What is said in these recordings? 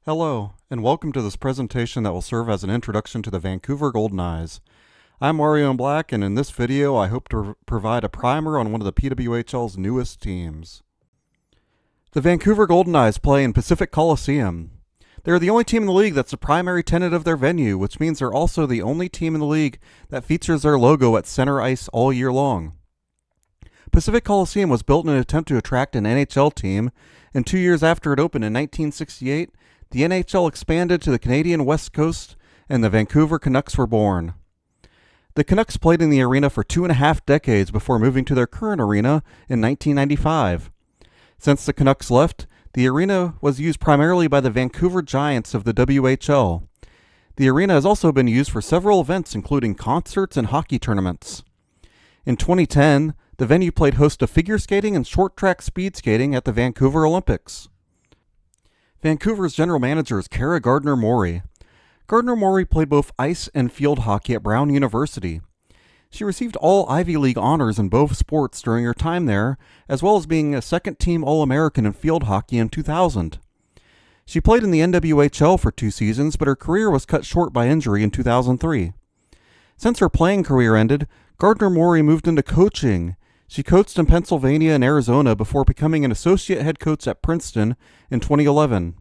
Hello, and welcome to this presentation that will serve as an introduction to the Vancouver Goldeneyes. I'm Mario in Black, and in this video I hope to provide a primer on one of the PWHL's newest teams. The Vancouver Goldeneyes play in Pacific Coliseum. They're the only team in the league that's the primary tenant of their venue, which means they're also the only team in the league that features their logo at center ice all year long. Pacific Coliseum was built in an attempt to attract an NHL team, and 2 years after it opened in 1968, the NHL expanded to the Canadian West Coast, and the Vancouver Canucks were born. The Canucks played in the arena for 2.5 decades before moving to their current arena in 1995. Since the Canucks left, the arena was used primarily by the Vancouver Giants of the WHL. The arena has also been used for several events, including concerts and hockey tournaments. In 2010, the venue played host to figure skating and short track speed skating at the Vancouver Olympics. Vancouver's general manager is Kara Gardner-Murray. Gardner-Murray played both ice and field hockey at Brown University. She received all Ivy League honors in both sports during her time there, as well as being a second-team All-American in field hockey in 2000. She played in the NWHL for 2 seasons, but her career was cut short by injury in 2003. Since her playing career ended, Gardner-Murray moved into coaching. She coached in Pennsylvania and Arizona before becoming an associate head coach at Princeton in 2011.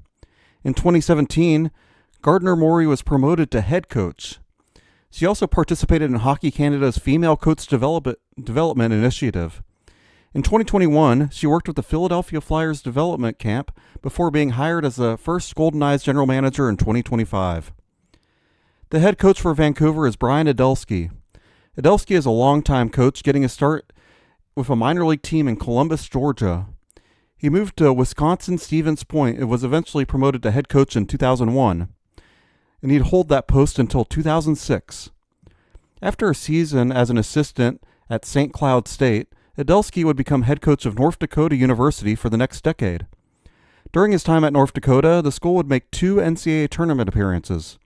In 2017, Gardner-Murray was promoted to head coach. She also participated in Hockey Canada's Female Coach Development Initiative. In 2021, she worked with the Philadelphia Flyers development camp before being hired as the first Goldeneyes general manager in 2025. The head coach for Vancouver is Brian Adelski. Adelski is a longtime coach, getting a start with a minor league team in Columbus, Georgia. He moved to Wisconsin Stevens Point and was eventually promoted to head coach in 2001, and he'd hold that post until 2006. After a season as an assistant at St. Cloud State, Adelski would become head coach of North Dakota University for the next decade. During his time at North Dakota, the school would make 2 NCAA tournament appearances.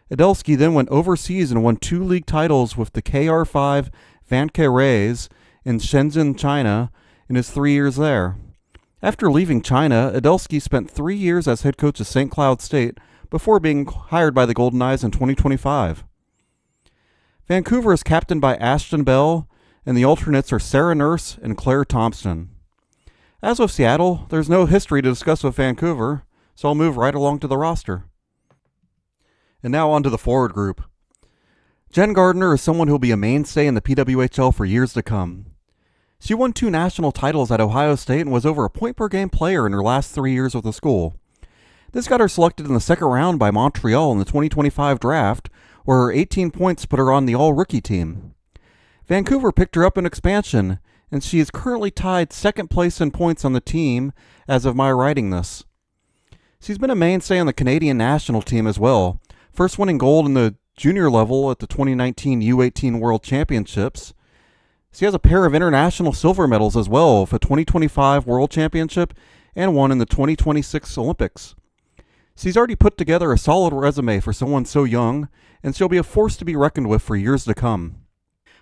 Adelski then went overseas and won 2 league titles with the KR5 Vancouver in Shenzhen, China, in his 3 years there. After leaving China, Adelski spent 3 years as head coach of St. Cloud State before being hired by the Goldeneyes in 2025. Vancouver is captained by Ashton Bell, and the alternates are Sarah Nurse and Claire Thompson. As with Seattle, there's no history to discuss with Vancouver, so I'll move right along to the roster. And now on to the forward group. Jen Gardner is someone who will be a mainstay in the PWHL for years to come. She won 2 national titles at Ohio State and was over a point-per-game player in her last 3 years with the school. This got her selected in the second round by Montreal in the 2025 draft, where her 18 points put her on the all-rookie team. Vancouver picked her up in expansion, and she is currently tied second place in points on the team as of my writing this. She's been a mainstay on the Canadian national team as well, first winning gold in the junior level at the 2019 U18 World Championships. She has a pair of international silver medals as well, with a 2025 World Championship and one in the 2026 Olympics. She's already put together a solid resume for someone so young, and she'll be a force to be reckoned with for years to come.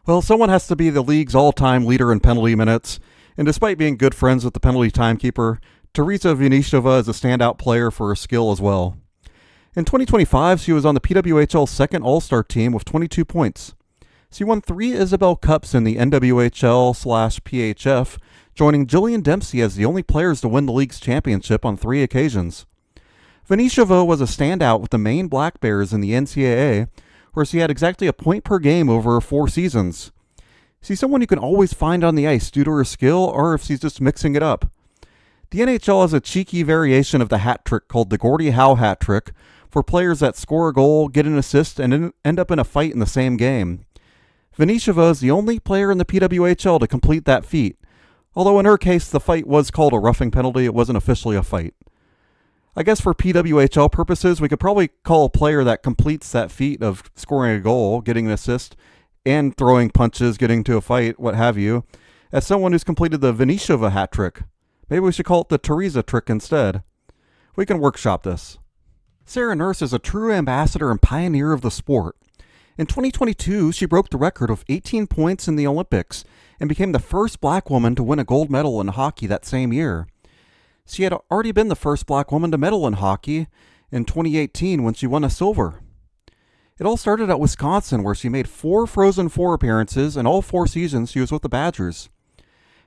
Well, someone has to be the league's all-time leader in penalty minutes, and despite being good friends with the penalty timekeeper, Teresa Vinishova is a standout player for her skill as well. In 2025, she was on the PWHL's second All-Star team with 22 points. She won 3 Isabel Cups in the NWHL/PHF, joining Jillian Dempsey as the only players to win the league's championship on 3 occasions. Vinishova was a standout with the Maine Black Bears in the NCAA, where she had exactly a point per game over her 4 seasons. She's someone you can always find on the ice due to her skill, or if she's just mixing it up. The NHL has a cheeky variation of the hat trick called the Gordie Howe hat trick for players that score a goal, get an assist, and end up in a fight in the same game. Vinishova is the only player in the PWHL to complete that feat, although in her case the fight was called a roughing penalty. It wasn't officially a fight. I guess for PWHL purposes, we could probably call a player that completes that feat of scoring a goal, getting an assist, and throwing punches, getting to a fight, what have you, as someone who's completed the Vinishova hat trick. Maybe we should call it the Teresa trick instead. We can workshop this. Sarah Nurse is a true ambassador and pioneer of the sport. In 2022, she broke the record of 18 points in the Olympics and became the first black woman to win a gold medal in hockey that same year. She had already been the first black woman to medal in hockey in 2018 when she won a silver. It all started at Wisconsin, where she made 4 Frozen Four appearances in all 4 seasons she was with the Badgers.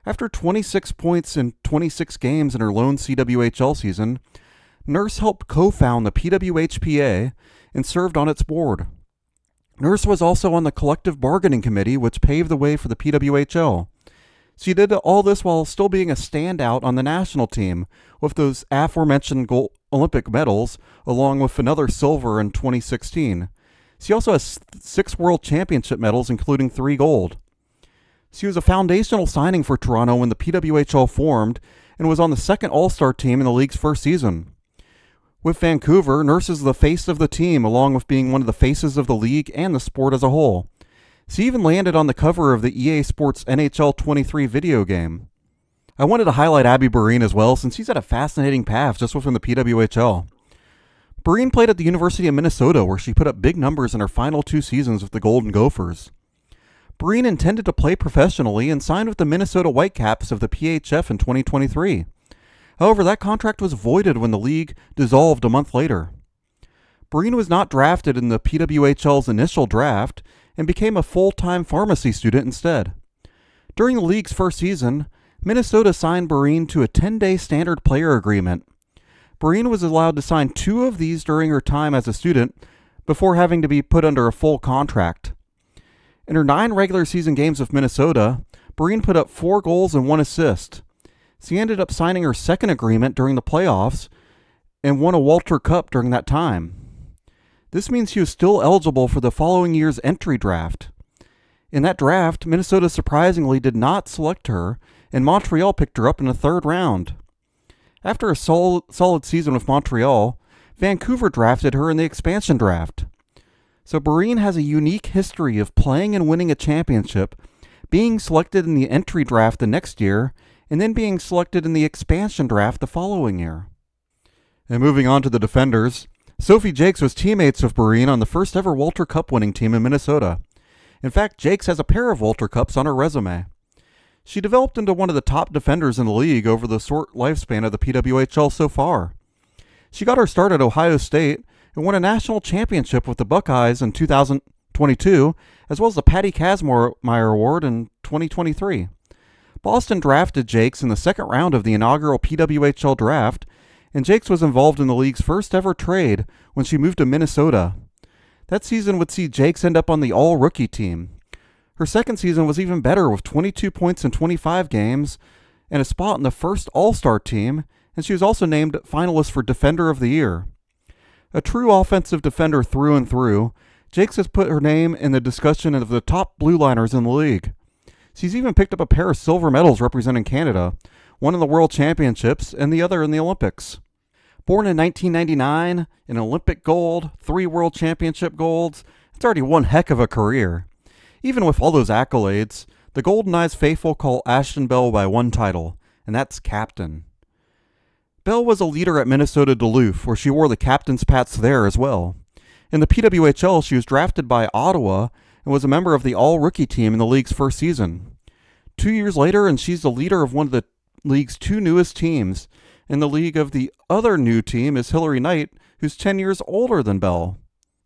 After 26 points in 26 games in her lone CWHL season, Nurse helped co-found the PWHPA and served on its board. Nurse was also on the collective bargaining committee, which paved the way for the PWHL. She did all this while still being a standout on the national team, with those aforementioned Olympic medals, along with another silver in 2016. She also has 6 World Championship medals, including 3 gold. She was a foundational signing for Toronto when the PWHL formed and was on the second All-Star team in the league's first season. With Vancouver, Nurse is the face of the team, along with being one of the faces of the league and the sport as a whole. She even landed on the cover of the EA Sports NHL 23 video game. I wanted to highlight Abby Bureen as well, since she's had a fascinating path just within the PWHL. Bureen played at the University of Minnesota, where she put up big numbers in her final 2 seasons with the Golden Gophers. Bureen intended to play professionally and signed with the Minnesota Whitecaps of the PHF in 2023. However, that contract was voided when the league dissolved a month later. Bureen was not drafted in the PWHL's initial draft and became a full-time pharmacy student instead. During the league's first season, Minnesota signed Bureen to a 10-day standard player agreement. Bureen was allowed to sign 2 of these during her time as a student before having to be put under a full contract. In her 9 regular season games with Minnesota, Bureen put up 4 goals and 1 assist. She ended up signing her second agreement during the playoffs and won a Walter Cup during that time. This means she was still eligible for the following year's entry draft. In that draft, Minnesota surprisingly did not select her, and Montreal picked her up in the 3rd round. After a solid season with Montreal, Vancouver drafted her in the expansion draft. So Bureen has a unique history of playing and winning a championship, being selected in the entry draft the next year, and then being selected in the expansion draft the following year. And moving on to the defenders, Sophie Jakes was teammates with Bureen on the first ever Walter Cup winning team in Minnesota. In fact, Jakes has a pair of Walter Cups on her resume. She developed into one of the top defenders in the league over the short lifespan of the PWHL so far. She got her start at Ohio State and won a national championship with the Buckeyes in 2022, as well as the Patty Kazmaier Award in 2023. Boston drafted Jakes in the 2nd round of the inaugural PWHL draft, and Jakes was involved in the league's first ever trade when she moved to Minnesota. That season would see Jakes end up on the all-rookie team. Her second season was even better, with 22 points in 25 games and a spot in the first All-Star team, and she was also named finalist for Defender of the Year. A true offensive defender through and through, Jakes has put her name in the discussion of the top blue liners in the league. She's even picked up a pair of silver medals representing Canada, one in the World Championships and the other in the Olympics. Born in 1999, an Olympic gold, 3 World Championship golds, it's already one heck of a career. Even with all those accolades, the Goldeneyes faithful call Ashton Bell by one title, and that's captain. Bell was a leader at Minnesota Duluth, where she wore the captain's pats there as well. In the PWHL, she was drafted by Ottawa and was a member of the all-rookie team in the league's first season. 2 years later, and she's the leader of one of the league's 2 newest teams. In the league of the other new team is Hillary Knight, who's 10 years older than Bell.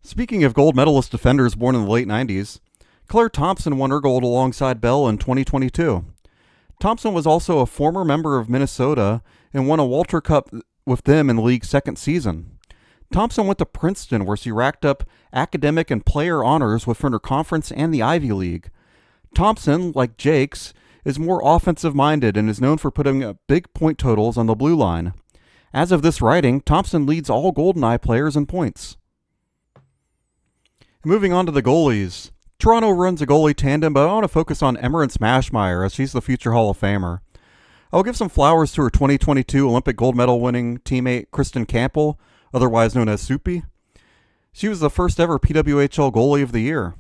Speaking of gold medalist defenders born in the late 90s, Claire Thompson won her gold alongside Bell in 2022. Thompson was also a former member of Minnesota and won a Walter Cup with them in the league's 2nd season. Thompson went to Princeton, where she racked up academic and player honors within her conference and the Ivy League. Thompson, like Jakes, is more offensive-minded and is known for putting up big point totals on the blue line. As of this writing, Thompson leads all Goldeneye players in points. Moving on to the goalies. Toronto runs a goalie tandem, but I want to focus on Emmerich Smashmeyer, as she's the future Hall of Famer. I'll give some flowers to her 2022 Olympic gold medal winning teammate Kristen Campbell, otherwise known as Soupy. She was the first ever PWHL goalie of the year.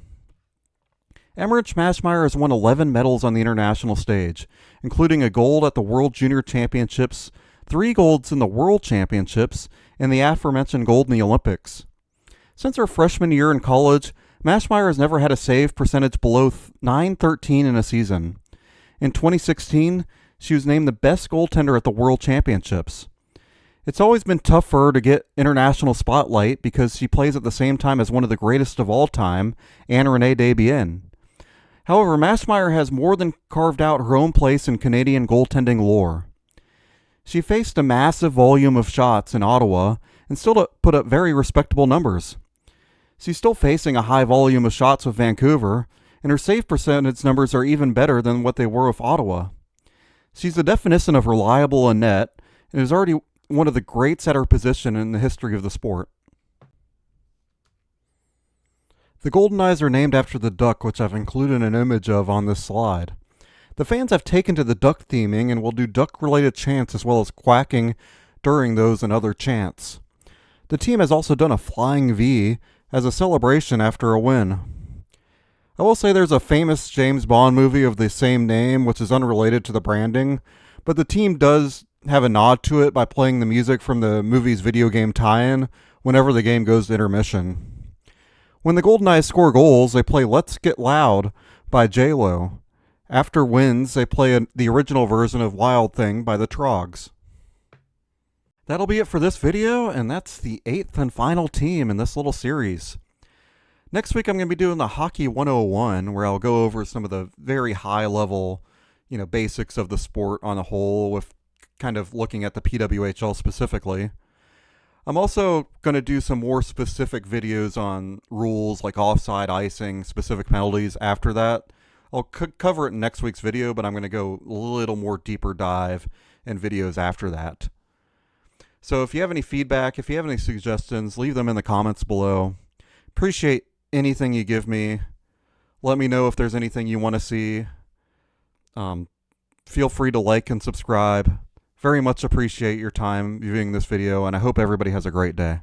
Emmerich Smashmeyer has won 11 medals on the international stage, including a gold at the World Junior Championships, 3 golds in the World Championships, and the aforementioned gold in the Olympics. Since her freshman year in college, Smashmeyer has never had a save percentage below .913 in a season. In 2016, she was named the best goaltender at the World Championships. It's always been tough for her to get international spotlight because she plays at the same time as one of the greatest of all time, Anne-Renee Desbiens. However, Maschmeyer has more than carved out her own place in Canadian goaltending lore. She faced a massive volume of shots in Ottawa and still put up very respectable numbers. She's still facing a high volume of shots with Vancouver, and her save percentage numbers are even better than what they were with Ottawa. She's the definition of reliable in net and is already one of the greats at her position in the history of the sport. The Goldeneyes are named after the duck, which I've included an image of on this slide. The fans have taken to the duck theming and will do duck-related chants as well as quacking during those and other chants. The team has also done a flying V as a celebration after a win. I will say there's a famous James Bond movie of the same name, which is unrelated to the branding, but the team does have a nod to it by playing the music from the movie's video game tie-in whenever the game goes to intermission. When the Goldeneyes score goals, they play Let's Get Loud by J-Lo. After wins, they play the original version of Wild Thing by the Trogs. That'll be it for this video, and that's the 8th and final team in this little series. Next week I'm going to be doing the Hockey 101, where I'll go over some of the very high-level, basics of the sport on a whole, with kind of looking at the PWHL specifically. I'm also going to do some more specific videos on rules like offside, icing, specific penalties after that. I'll cover it in next week's video, but I'm going to go a little more deeper dive in videos after that. So if you have any feedback, if you have any suggestions, leave them in the comments below. Appreciate anything you give me. Let me know if there's anything you want to see. Feel free to like and subscribe. Very much appreciate your time viewing this video, and I hope everybody has a great day.